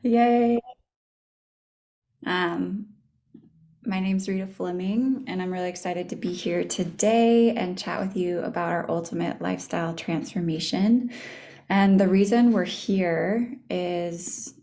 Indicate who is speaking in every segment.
Speaker 1: Yay. Um, my name's Rita Fleming, and I'm really excited to be here today and chat with you about our ultimate lifestyle transformation. And the reason we're here is,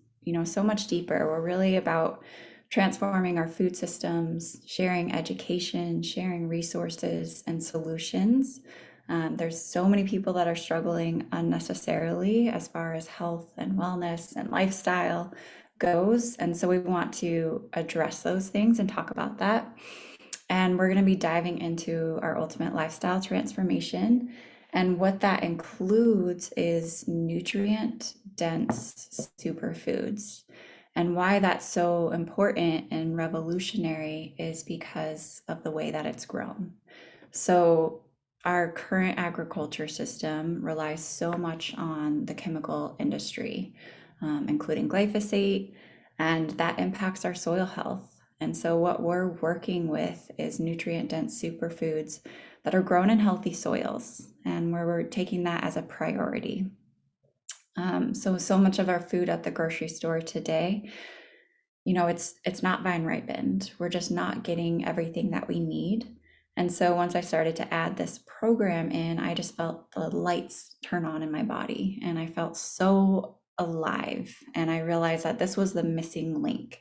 Speaker 1: so much deeper. We're really about transforming our food systems, sharing education, sharing resources and solutions. There's so many people that are struggling unnecessarily as far as health and wellness and lifestyle goes. And so we want to address those things and talk about that. And we're going to be diving into our ultimate lifestyle transformation. And what that includes is nutrient dense superfoods. And why that's so important and revolutionary is because of the way that it's grown. So, our current agriculture system relies so much on the chemical industry, including glyphosate, and that impacts our soil health. And so, what we're working with is nutrient dense superfoods that are grown in healthy soils, and where we're taking that as a priority. So much of our food at the grocery store today, it's not vine ripened. We're just not getting everything that we need. And so once I started to add this program in, I just felt the lights turn on in my body and I felt so alive. And I realized that this was the missing link.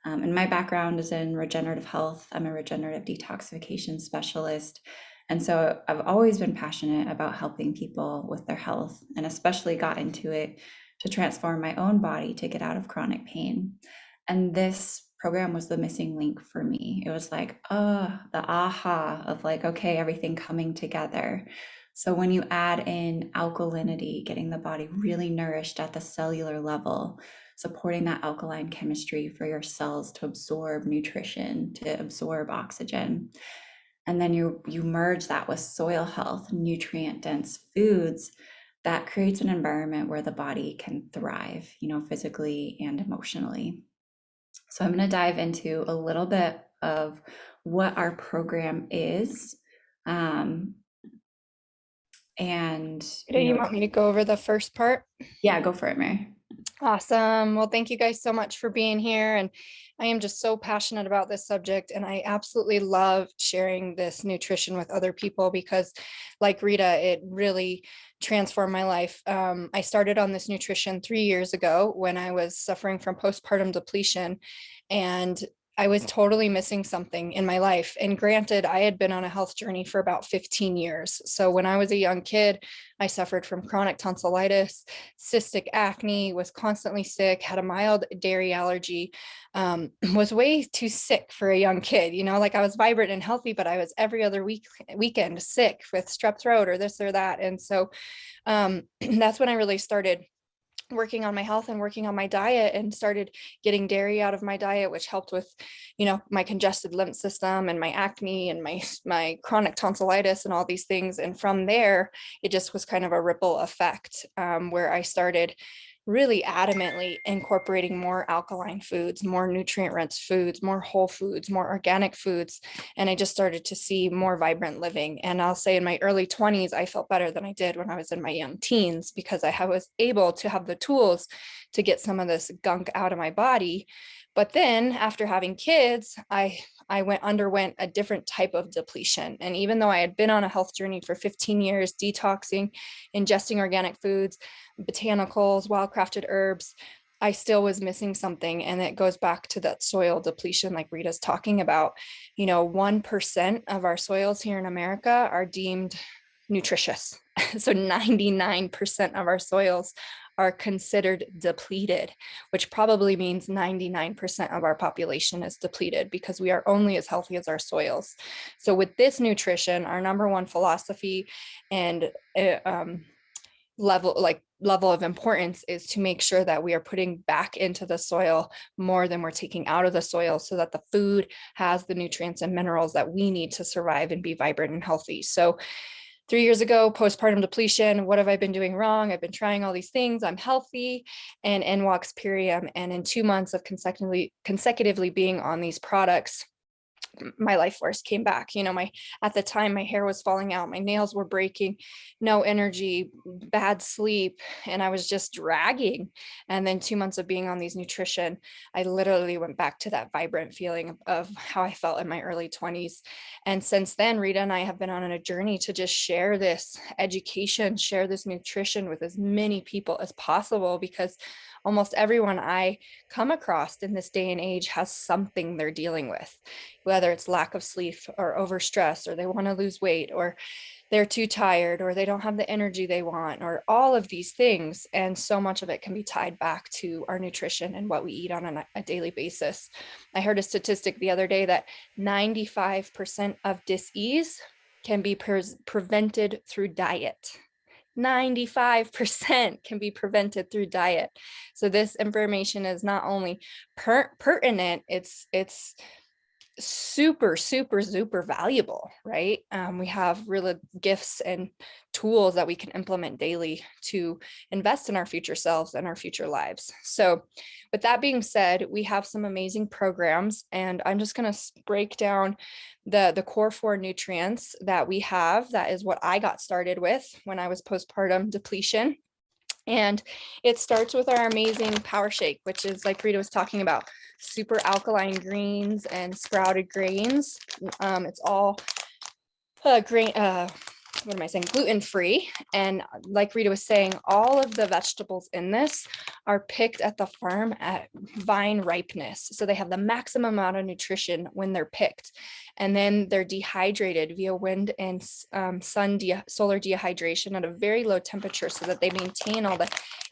Speaker 1: And my background is in regenerative health. I'm a regenerative detoxification specialist. And so I've always been passionate about helping people with their health and especially got into it to transform my own body to get out of chronic pain. And this program was the missing link for me. It was like, oh, the aha of like, okay, everything coming together. So when you add in alkalinity, getting the body really nourished at the cellular level, supporting that alkaline chemistry for your cells to absorb nutrition, to absorb oxygen. And then you merge that with soil health, nutrient dense foods that creates an environment where the body can thrive, physically and emotionally. So I'm going to dive into a little bit of what our program is. Um, and,
Speaker 2: Do you want me to go over the first part?
Speaker 1: yeah, go for it, Mary.
Speaker 2: Awesome. Well, thank you guys so much for being here. And I am just so passionate about this subject. And I absolutely love sharing this nutrition with other people because, like Rita, it really transformed my life. I started on this nutrition 3 years ago when I was suffering from postpartum depletion. And I was totally missing something in my life. And granted, I had been on a health journey for about 15 years. So when I was a young kid, I suffered from chronic tonsillitis, cystic acne, was constantly sick, had a mild dairy allergy, was way too sick for a young kid. Like I was vibrant and healthy, but I was every other weekend sick with strep throat or this or that. And so that's when I really started working on my health and working on my diet and started getting dairy out of my diet, which helped with my congested lymph system and my acne and my chronic tonsillitis and all these things. And from there it just was kind of a ripple effect, where I started really adamantly incorporating more alkaline foods, more nutrient rich foods, more whole foods, more organic foods. And I just started to see more vibrant living. And I'll say in my early 20s, I felt better than I did when I was in my young teens because I was able to have the tools to get some of this gunk out of my body. But then after having kids, I underwent a different type of depletion. And even though I had been on a health journey for 15 years, detoxing, ingesting organic foods, botanicals, wild crafted herbs, I still was missing something. And it goes back to that soil depletion, like Rita's talking about. 1% of our soils here in America are deemed nutritious. So 99% of our soils are considered depleted, which probably means 99% of our population is depleted because we are only as healthy as our soils. So with this nutrition, our number one philosophy and level of importance is to make sure that we are putting back into the soil more than we're taking out of the soil so that the food has the nutrients and minerals that we need to survive and be vibrant and healthy. So 3 years ago, postpartum depletion, what have I been doing wrong? I've been trying all these things. I'm healthy, and in walks Pirium. And in 2 months of consecutively being on these products, my life force came back. At the time, my hair was falling out, my nails were breaking, no energy, bad sleep, and I was just dragging. And then 2 months of being on these nutrition, I literally went back to that vibrant feeling of how I felt in my early 20s. And since then, Rita and I have been on a journey to just share this education, share this nutrition with as many people as possible, because almost everyone I come across in this day and age has something they're dealing with, whether it's lack of sleep or overstress, or they want to lose weight, or they're too tired, or they don't have the energy they want, or all of these things. And so much of it can be tied back to our nutrition and what we eat on a daily basis. I heard a statistic the other day that 95% of dis-ease can be prevented through diet. 95% can be prevented through diet. So this information is not only pertinent, it's super valuable, right? We have really gifts and tools that we can implement daily to invest in our future selves and our future lives. So with that being said, we have some amazing programs, and I'm just going to break down the core 4 nutrients that we have. That is what I got started with when I was postpartum depletion. And it starts with our amazing power shake, which is, like Rita was talking about, super alkaline greens and sprouted grains. It's all grain, what am I saying? Gluten-free. And like Rita was saying, all of the vegetables in this are picked at the farm at vine ripeness. So they have the maximum amount of nutrition when they're picked. And then they're dehydrated via wind and solar dehydration at a very low temperature, so that they maintain all the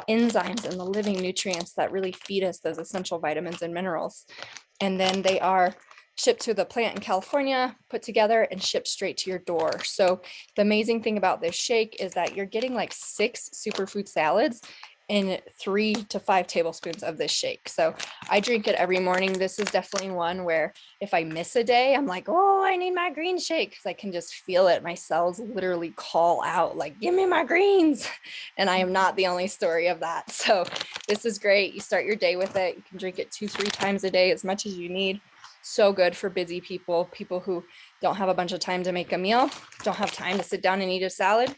Speaker 2: enzymes and the living nutrients that really feed us those essential vitamins and minerals. And then they are shipped to the plant in California, put together and shipped straight to your door. So the amazing thing about this shake is that you're getting like 6 superfood salads in 3 to 5 tablespoons of this shake. So I drink it every morning. This is definitely one where if I miss a day, I'm like, oh, I need my green shake, because I can just feel it. My cells literally call out like, give me my greens. And I am not the only story of that. So this is great. You start your day with it. You can drink it 2-3 times a day, as much as you need. So good for busy people who don't have a bunch of time to make a meal, don't have time to sit down and eat a salad.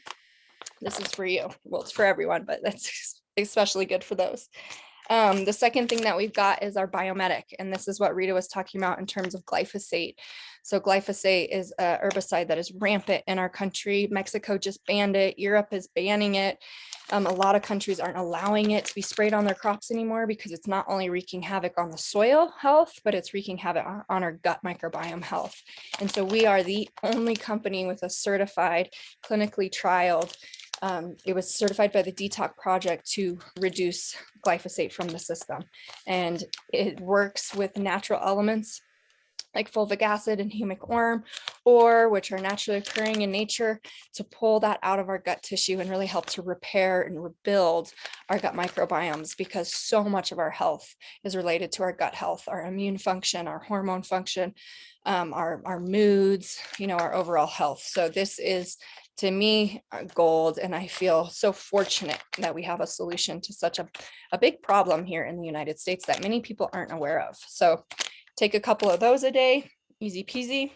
Speaker 2: This is for you. Well, it's for everyone, but that's especially good for those. The second thing that we've got is our biomedic, and this is what Rita was talking about in terms of glyphosate. So glyphosate is a herbicide that is rampant in our country. Mexico just banned it. Europe is banning it. A lot of countries aren't allowing it to be sprayed on their crops anymore, because it's not only wreaking havoc on the soil health, but it's wreaking havoc on our gut microbiome health. And so we are the only company with a certified, clinically trialed, it was certified by the Detox Project to reduce glyphosate from the system. And it works with natural elements like fulvic acid and humic worm, or which are naturally occurring in nature, to pull that out of our gut tissue and really help to repair and rebuild our gut microbiomes, because so much of our health is related to our gut health, our immune function, our hormone function, our moods, our overall health. So this is, to me, gold, and I feel so fortunate that we have a solution to such a big problem here in the United States that many people aren't aware of. So take a couple of those a day, easy peasy.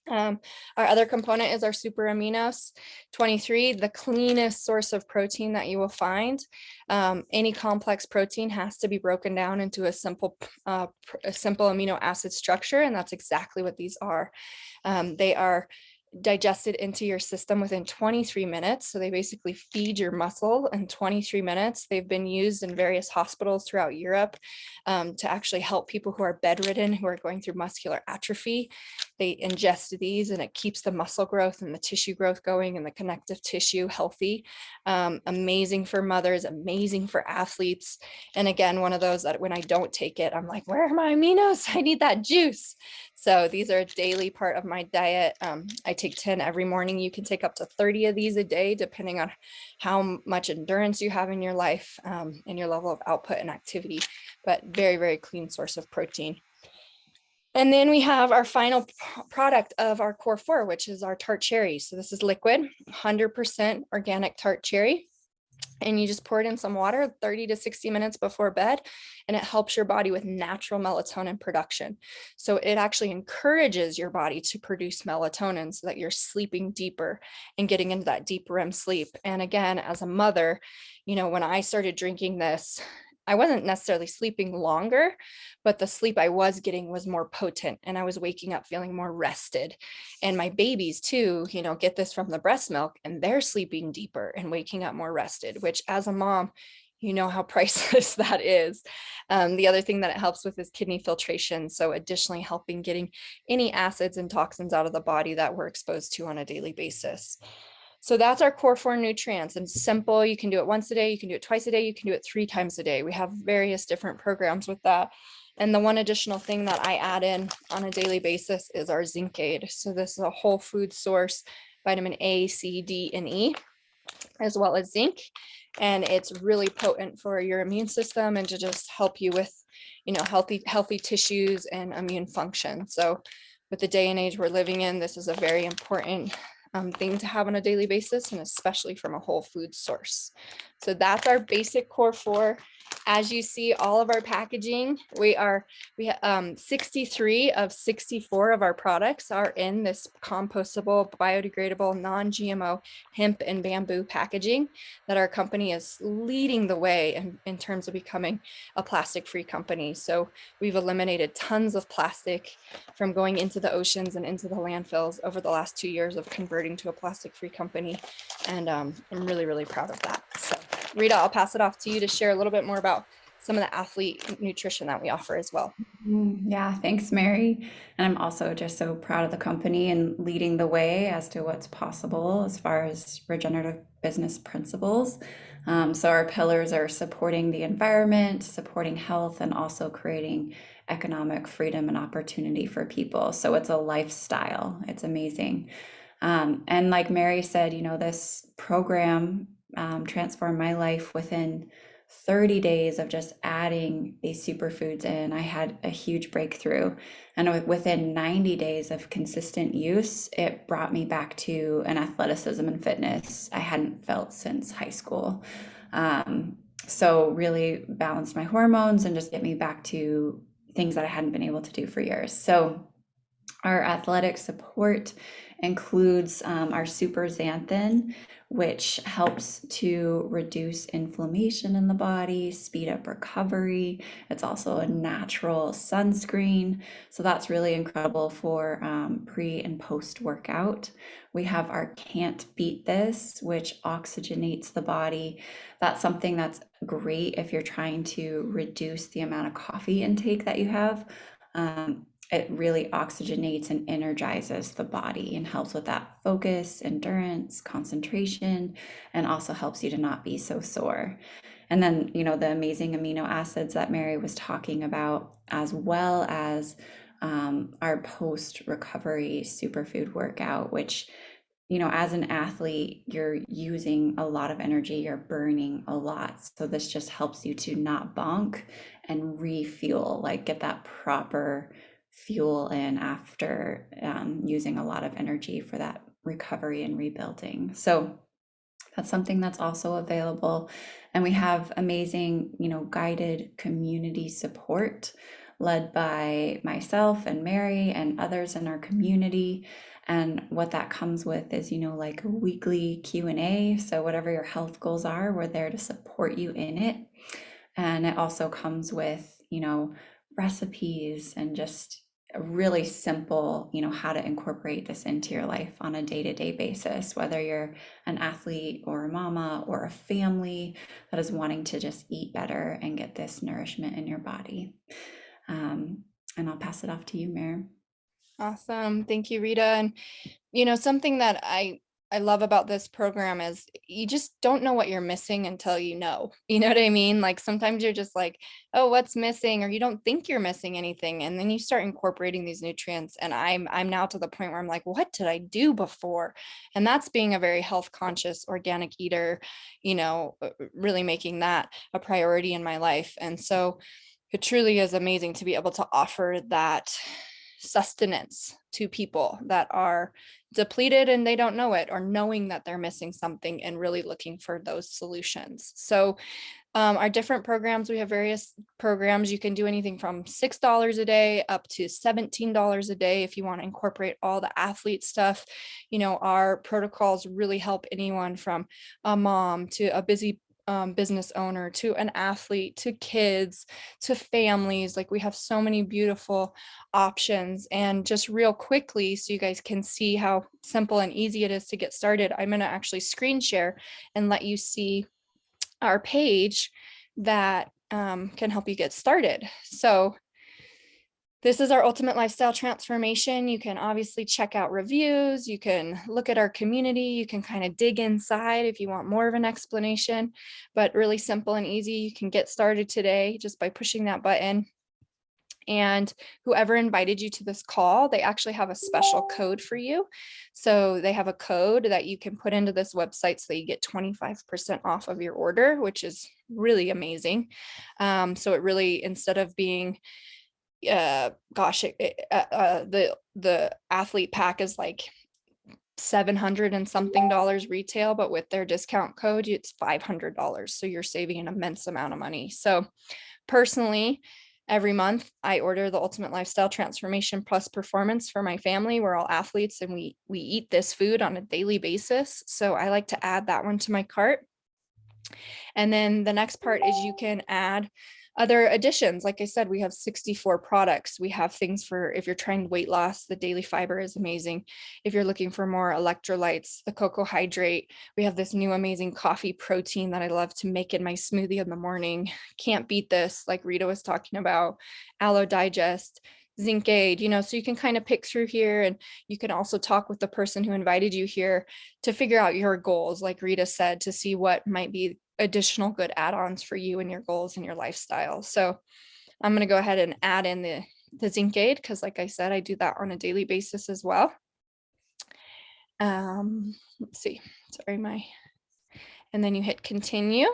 Speaker 2: Our other component is our super aminos 23, the cleanest source of protein that you will find. Any complex protein has to be broken down into a simple amino acid structure, and that's exactly what these are. They are digested into your system within 23 minutes. So they basically feed your muscle in 23 minutes. They've been used in various hospitals throughout Europe to actually help people who are bedridden, who are going through muscular atrophy. They ingest these, and it keeps the muscle growth and the tissue growth going, and the connective tissue healthy. Amazing for mothers, amazing for athletes. And again, one of those that when I don't take it, I'm like, where are my aminos? I need that juice. So these are a daily part of my diet. I take 10 every morning. You can take up to 30 of these a day, depending on how much endurance you have in your life and your level of output and activity, but very, very clean source of protein. And then we have our final product of our core 4, which is our tart cherry. So this is liquid, 100% organic tart cherry. and you just pour it in some water 30 to 60 minutes before bed, and it helps your body with natural melatonin production. So it actually encourages your body to produce melatonin so that you're sleeping deeper and getting into that deep REM sleep. And again, as a mother, when I started drinking this, I wasn't necessarily sleeping longer, but the sleep I was getting was more potent, and I was waking up feeling more rested. And my babies too, get this from the breast milk, and they're sleeping deeper and waking up more rested, which as a mom, how priceless that is. The other thing that it helps with is kidney filtration. So additionally helping getting any acids and toxins out of the body that we're exposed to on a daily basis. So that's our core four nutrients, and simple. You can do it once a day, you can do it twice a day, you can do it 3 times a day. We have various different programs with that. And the one additional thing that I add in on a daily basis is our zinc aid. So this is a whole food source, vitamin A, C, D, and E, as well as zinc. And it's really potent for your immune system and to just help you with, healthy tissues and immune function. So with the day and age we're living in, this is a very important thing to have on a daily basis, and especially from a whole food source. So that's our basic core four. As you see, all of our packaging, we have 63 of 64 of our products are in this compostable, biodegradable, non-GMO hemp and bamboo packaging that our company is leading the way in terms of becoming a plastic-free company. So we've eliminated tons of plastic from going into the oceans and into the landfills over the last 2 years of converting to a plastic-free company. And I'm really, really proud of that. So Rita, I'll pass it off to you to share a little bit more about some of the athlete nutrition that we offer as well.
Speaker 1: Yeah, thanks, Mary. And I'm also just so proud of the company and leading the way as to what's possible as far as regenerative business principles. So our pillars are supporting the environment, supporting health, and also creating economic freedom and opportunity for people. So it's a lifestyle. It's amazing. And like Mary said, this program transformed my life within 30 days of just adding these superfoods in. I had a huge breakthrough. And within 90 days of consistent use, it brought me back to an athleticism and fitness I hadn't felt since high school. So really balanced my hormones and just get me back to things that I hadn't been able to do for years. So our athletic support includes our super xanthan, which helps to reduce inflammation in the body, speed up recovery. It's also a natural sunscreen. So that's really incredible for pre and post workout. We have our Can't Beat This, which oxygenates the body. That's something that's great if you're trying to reduce the amount of coffee intake that you have. It really oxygenates and energizes the body and helps with that focus, endurance, concentration, and also helps you to not be so sore. And then, the amazing amino acids that Mary was talking about, as well as our post recovery superfood workout, which, as an athlete, you're using a lot of energy, you're burning a lot. So this just helps you to not bonk and refuel, like get that proper fuel in after using a lot of energy for that recovery and rebuilding. So that's something that's also available. And we have amazing, guided community support led by myself and Mary and others in our community. And what that comes with is, like a weekly Q&A. So whatever your health goals are, we're there to support you in it. And it also comes with, recipes and just a really simple, how to incorporate this into your life on a day-to-day basis, whether you're an athlete or a mama or a family that is wanting to just eat better and get this nourishment in your body. And I'll pass it off to you, Mary.
Speaker 2: Awesome. Thank you, Rita. And something that I love about this program is you just don't know what you're missing until you know. You know what I mean? Like sometimes you're just like, oh, what's missing? Or you don't think you're missing anything. And then you start incorporating these nutrients. And I'm now to the point where I'm like, what did I do before? And that's being a very health conscious organic eater, really making that a priority in my life. And so it truly is amazing to be able to offer that sustenance to people that are depleted and they don't know it, or knowing that they're missing something and really looking for those solutions. So our different programs, we have various programs. You can do anything from $6 a day up to $17 a day if you want to incorporate all the athlete stuff. Our protocols really help anyone from a mom to a busy business owner to an athlete to kids to families. Like, we have so many beautiful options. And just real quickly, so you guys can see how simple and easy it is to get started, I'm going to actually screen share and let you see our page that can help you get started. So this is our ultimate lifestyle transformation. You can obviously check out reviews. You can look at our community. You can kind of dig inside if you want more of an explanation, but really simple and easy. You can get started today just by pushing that button. And whoever invited you to this call, they actually have a special code for you. So they have a code that you can put into this website so that you get 25% off of your order, which is really amazing. So it really, instead of being, the athlete pack is like $700 and something retail, but with their discount code, it's $500. So you're saving an immense amount of money. So personally, every month I order the Ultimate Lifestyle Transformation Plus Performance for my family. We're all athletes and we eat this food on a daily basis. So I like to add that one to my cart. And then the next part is you can add other additions. Like I said, we have 64 products. We have things for if you're trying weight loss, the daily fiber is amazing. If you're looking for more electrolytes, the cocoa hydrate, we have this new amazing coffee protein that I love to make in my smoothie in the morning. Can't beat this, like Rita was talking about, Aloe Digest, Zinc Aid, so you can kind of pick through here, and you can also talk with the person who invited you here to figure out your goals, like Rita said, to see what might be additional good add-ons for you and your goals and your lifestyle. So I'm going to go ahead and add in the Zinc Aid, because like I said, I do that on a daily basis as well. Let's see, sorry, and then you hit continue.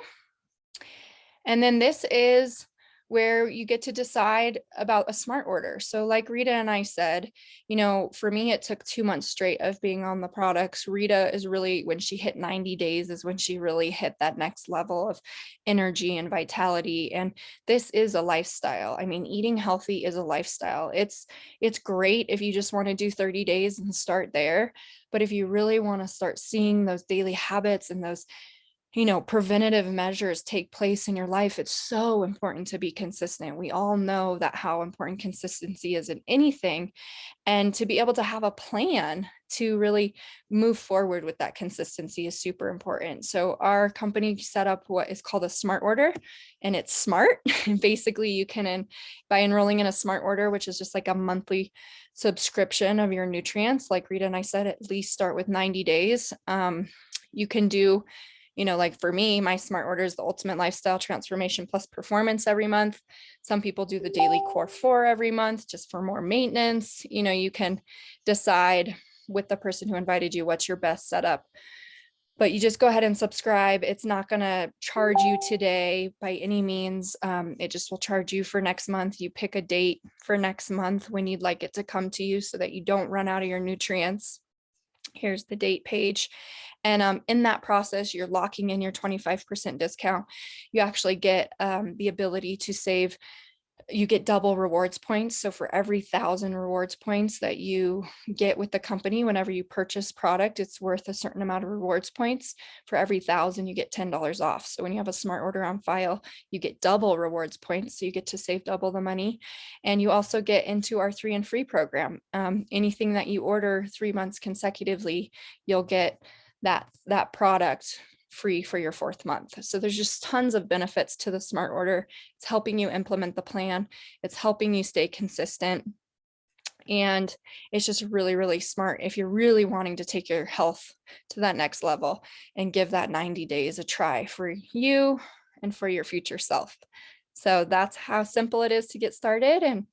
Speaker 2: And then this is where you get to decide about a smart order. So like Rita and I said, for me, it took 2 months straight of being on the products. Rita is really, when she hit 90 days is when she really hit that next level of energy and vitality. And this is a lifestyle. I mean, eating healthy is a lifestyle. It's great if you just want to do 30 days and start there. But if you really want to start seeing those daily habits and those preventative measures take place in your life, it's so important to be consistent. We all know that how important consistency is in anything, and to be able to have a plan to really move forward with that consistency is super important. So our company set up what is called a smart order, and it's smart. Basically, you can, by enrolling in a smart order, which is just like a monthly subscription of your nutrients, like Rita and I said, at least start with 90 days. You can do, like for me, my smart order is the Ultimate Lifestyle Transformation Plus Performance every month. Some people do the Daily Core 4 every month just for more maintenance. You can decide with the person who invited you what's your best setup, but you just go ahead and subscribe. It's not going to charge you today by any means. It just will charge you for next month. You pick a date for next month when you'd like it to come to you so that you don't run out of your nutrients. Here's the date page. And in that process, you're locking in your 25% discount. You actually get the ability to save. You get double rewards points. So for every 1,000 rewards points that you get with the company, whenever you purchase product, it's worth a certain amount of rewards points. For every 1,000, you get $10 off. So when you have a smart order on file, you get double rewards points. So you get to save double the money. And you also get into our 3 and free program. Anything that you order 3 months consecutively, you'll get that product free for your 4th month. So there's just tons of benefits to the smart order. It's helping you implement the plan. It's helping you stay consistent. And it's just really, really smart if you're really wanting to take your health to that next level and give that 90 days a try for you and for your future self. So that's how simple it is to get started. And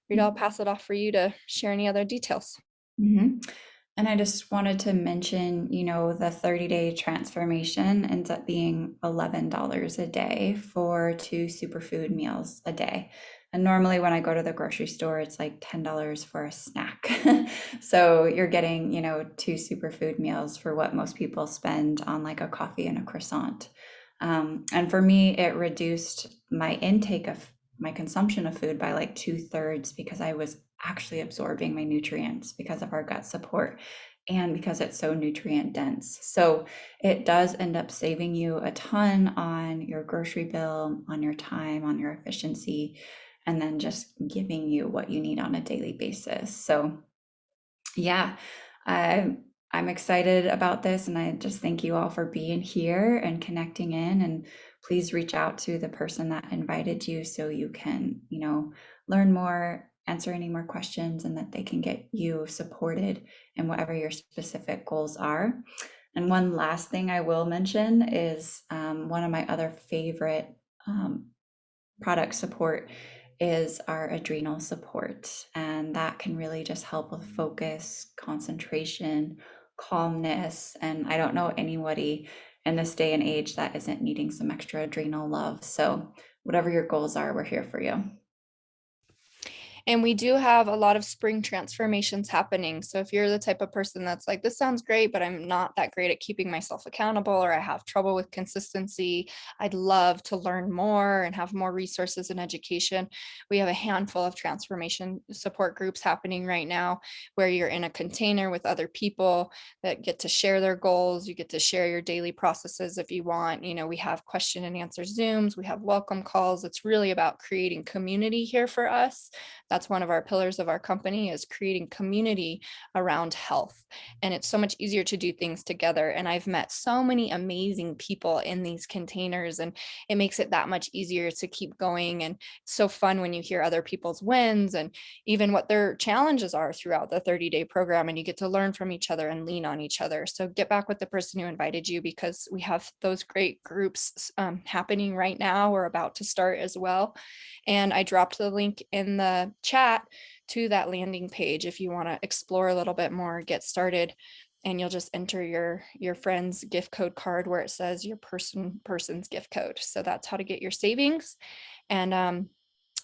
Speaker 2: Rita, I'll pass it off for you to share any other details.
Speaker 1: Mm-hmm. And I just wanted to mention, the 30-day transformation ends up being $11 a day for 2 superfood meals a day. And normally when I go to the grocery store, it's like $10 for a snack. So you're getting, you know, two superfood meals for what most people spend on like a coffee and a croissant. And for me, it reduced my intake of my consumption of food by like 2/3 because I was actually absorbing my nutrients because of our gut support and because it's so nutrient dense. So it does end up saving you a ton on your grocery bill, on your time, on your efficiency, and then just giving you what you need on a daily basis. So yeah, I'm excited about this, and I just thank you all for being here and connecting in. And please reach out to the person that invited you so you can, you know, learn more, answer any more questions, and that they can get you supported in whatever your specific goals are. And one last thing I will mention is one of my other favorite product support is our adrenal support. And that can really just help with focus, concentration, calmness. And I don't know anybody in this day and age that isn't needing some extra adrenal love. So, whatever your goals are, we're here for you.
Speaker 2: And we do have a lot of spring transformations happening. So if you're the type of person that's like, this sounds great, but I'm not that great at keeping myself accountable, or I have trouble with consistency, I'd love to learn more and have more resources and education. We have a handful of transformation support groups happening right now where you're in a container with other people that get to share their goals. You get to share your daily processes if you want. You know, we have question and answer Zooms, we have welcome calls. It's really about creating community here for us. That's one of our pillars of our company, is creating community around health. And it's so much easier to do things together. And I've met so many amazing people in these containers, and it makes it that much easier to keep going. And it's so fun when you hear other people's wins and even what their challenges are throughout the 30-day program, and you get to learn from each other and lean on each other. So get back with the person who invited you, because we have those great groups happening right now. We're about to start as well. And I dropped the link in the chat to that landing page if you want to explore a little bit more, get started. And you'll just enter your friend's gift code card where it says your person's gift code. So that's how to get your savings. And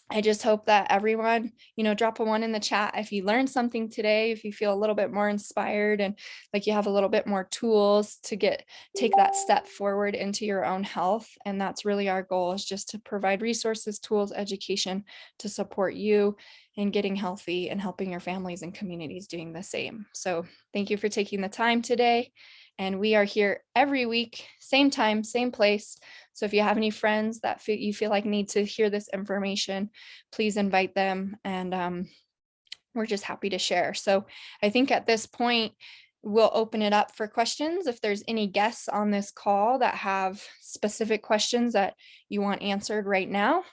Speaker 2: I just hope that everyone, you know, drop a one in the chat if you learned something today, if you feel a little bit more inspired and like you have a little bit more tools to take that step forward into your own health. And that's really our goal, is just to provide resources, tools, education to support you in getting healthy and helping your families and communities doing the same. So thank you for taking the time today. And we are here every week, same time, same place. So if you have any friends that you feel like need to hear this information, please invite them. And we're just happy to share. So I think at this point, we'll open it up for questions. If there's any guests on this call that have specific questions that you want answered right now.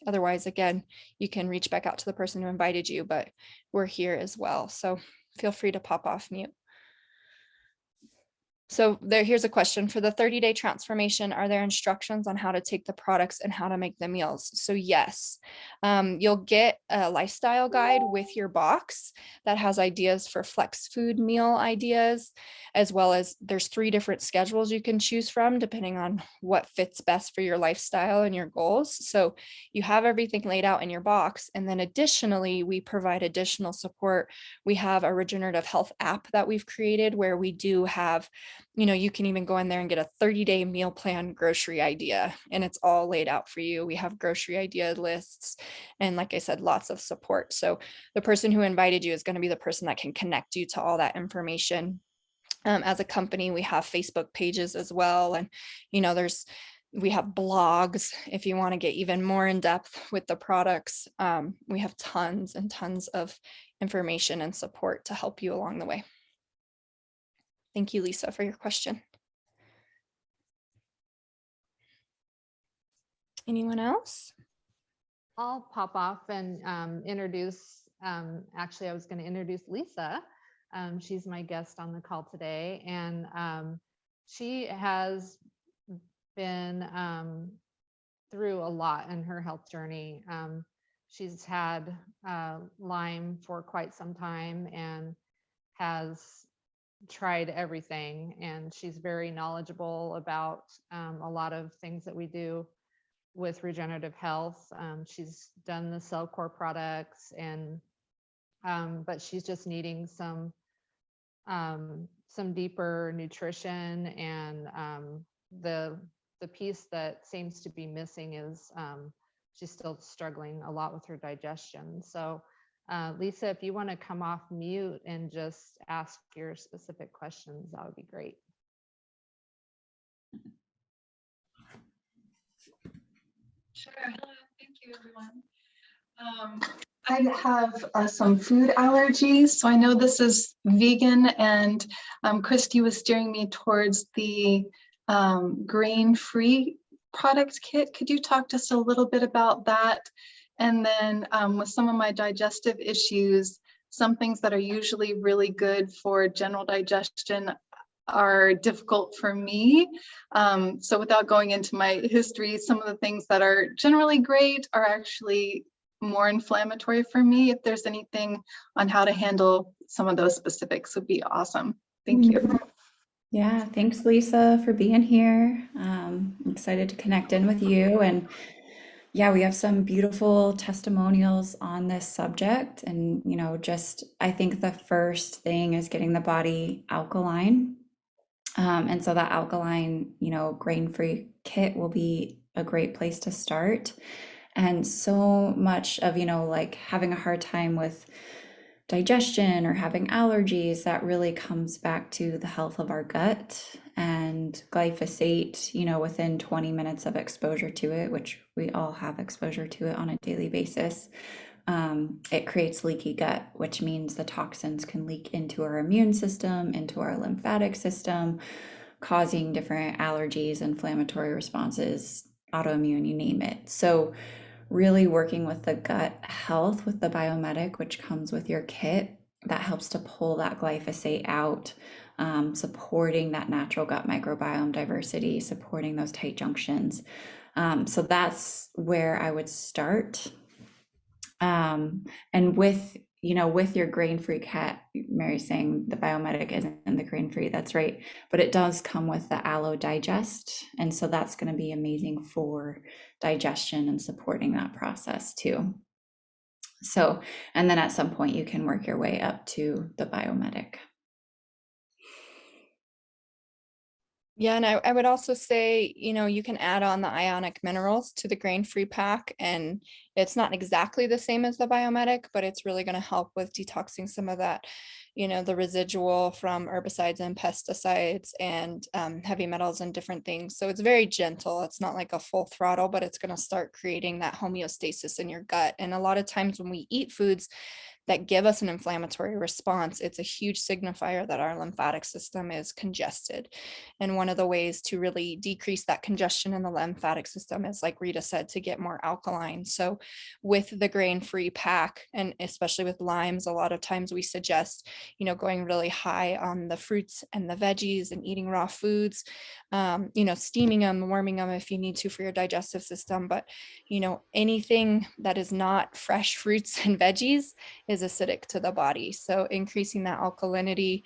Speaker 2: Otherwise, again, you can reach back out to the person who invited you, but we're here as well. So feel free to pop off mute. So here's a question. For the 30-day transformation, are there instructions on how to take the products and how to make the meals? So yes, you'll get a lifestyle guide with your box that has ideas for flex food meal ideas, as well as there's 3 different schedules you can choose from depending on what fits best for your lifestyle and your goals. So you have everything laid out in your box. And then additionally, we provide additional support. We have a regenerative health app that we've created where we do have, you know, you can even go in there and get a 30-day meal plan grocery idea, and it's all laid out for you. We have grocery idea lists, and like I said, lots of support. So the person who invited you is going to be the person that can connect you to all that information. As a company, we have Facebook pages as well. And, you know, we have blogs if you want to get even more in depth with the products. We have tons and tons of information and support to help you along the way. Thank you, Lisa, for your question. Anyone else?
Speaker 3: I'll pop off and introduce, actually, I was going to introduce Lisa. She's my guest on the call today, and she has been through a lot in her health journey. She's had Lyme for quite some time and has tried everything, and she's very knowledgeable about a lot of things that we do. with regenerative health. She's done the cell core products, and but she's just needing some deeper nutrition. And the piece that seems to be missing is she's still struggling a lot with her digestion. So Lisa, if you want to come off mute and just ask your specific questions, that would be great.
Speaker 4: Sure. Hello. Thank you, everyone. I have some food allergies, so I know this is vegan, and Christy was steering me towards the grain-free product kit. Could you talk to us a little bit about that? And then with some of my digestive issues, some things that are usually really good for general digestion are difficult for me. So without going into my history, some of the things that are generally great are actually more inflammatory for me. If there's anything on how to handle some of those specifics would be awesome. Thank you.
Speaker 1: Yeah, thanks, Lisa, for being here. I'm excited to connect in with you. And yeah, we have some beautiful testimonials on this subject. And, just I think the first thing is getting the body alkaline. And so that alkaline, grain-free kit will be a great place to start. And so much of, like having a hard time with digestion or having allergies, that really comes back to the health of our gut. And glyphosate, within 20 minutes of exposure to it, which we all have exposure to it on a daily basis, it creates leaky gut, which means the toxins can leak into our immune system, into our lymphatic system, causing different allergies, inflammatory responses, autoimmune, you name it. So really working with the gut health with the Biomedic, which comes with your kit, that helps to pull that glyphosate out, supporting that natural gut microbiome diversity, supporting those tight junctions. So that's where I would start. And with your grain-free cat, Mary's saying the Biomedic isn't the grain-free, that's right, but it does come with the Aloe Digest, and so that's going to be amazing for digestion and supporting that process too. So, and then at some point you can work your way up to the Biomedic.
Speaker 2: Yeah, and I would also say, you can add on the ionic minerals to the grain-free pack, and it's not exactly the same as the Biomedic, but it's really going to help with detoxing some of that, the residual from herbicides and pesticides and heavy metals and different things. So it's very gentle. It's not like a full throttle, but it's going to start creating that homeostasis in your gut. And a lot of times when we eat foods that give us an inflammatory response, it's a huge signifier that our lymphatic system is congested. And one of the ways to really decrease that congestion in the lymphatic system is, like Rita said, to get more alkaline. So with the grain-free pack, and especially with limes, a lot of times we suggest, going really high on the fruits and the veggies and eating raw foods, steaming them, warming them if you need to for your digestive system. But, anything that is not fresh fruits and veggies is acidic to the body. So increasing that alkalinity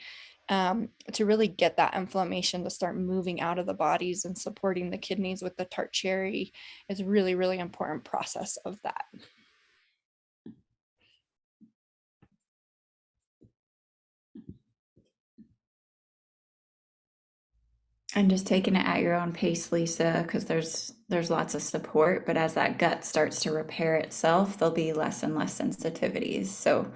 Speaker 2: to really get that inflammation to start moving out of the bodies and supporting the kidneys with the tart cherry is really, really important process of that.
Speaker 1: And just taking it at your own pace, Lisa, because there's lots of support, but as that gut starts to repair itself, there'll be less and less sensitivities. So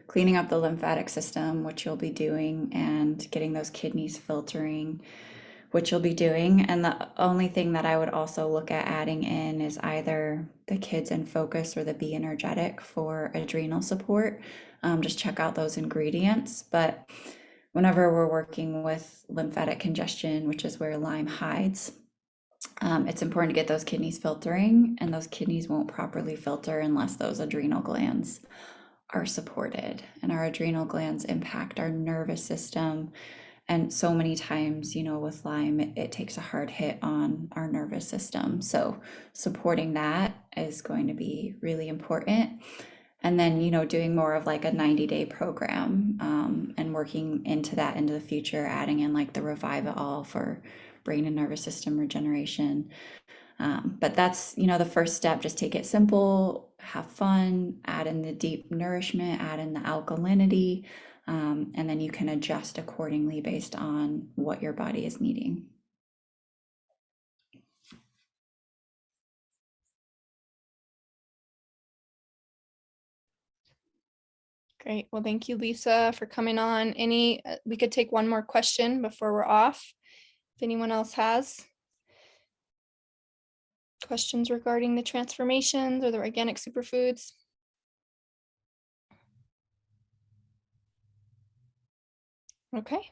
Speaker 1: cleaning up the lymphatic system, which you'll be doing, and getting those kidneys filtering, which you'll be doing. And the only thing that I would also look at adding in is either the Kids in Focus or the Be Energetic for adrenal support. Just check out those ingredients. But whenever we're working with lymphatic congestion, which is where Lyme hides, it's important to get those kidneys filtering, and those kidneys won't properly filter unless those adrenal glands are supported. And our adrenal glands impact our nervous system. And so many times, with Lyme, it takes a hard hit on our nervous system. So supporting that is going to be really important. And then, doing more of like a 90-day program, and working into the future, adding in like the Revive It All for brain and nervous system regeneration. But that's, the first step. Just take it simple, have fun, add in the deep nourishment, add in the alkalinity, and then you can adjust accordingly based on what your body is needing.
Speaker 2: Great. Well, thank you, Lisa, for coming on. We could take one more question before we're off. If anyone else has questions regarding the transformations or the organic superfoods. Okay.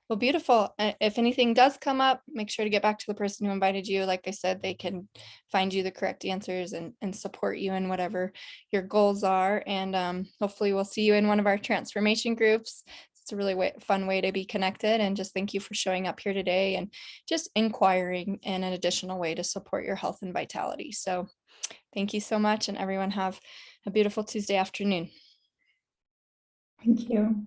Speaker 2: Well, beautiful. If anything does come up, make sure to get back to the person who invited you. Like I said, they can find you the correct answers and support you in whatever your goals are. And hopefully we'll see you in one of our transformation groups. It's a really fun way to be connected. And just thank you for showing up here today and just inquiring in an additional way to support your health and vitality. So thank you so much, and everyone have a beautiful Tuesday afternoon.
Speaker 1: Thank you.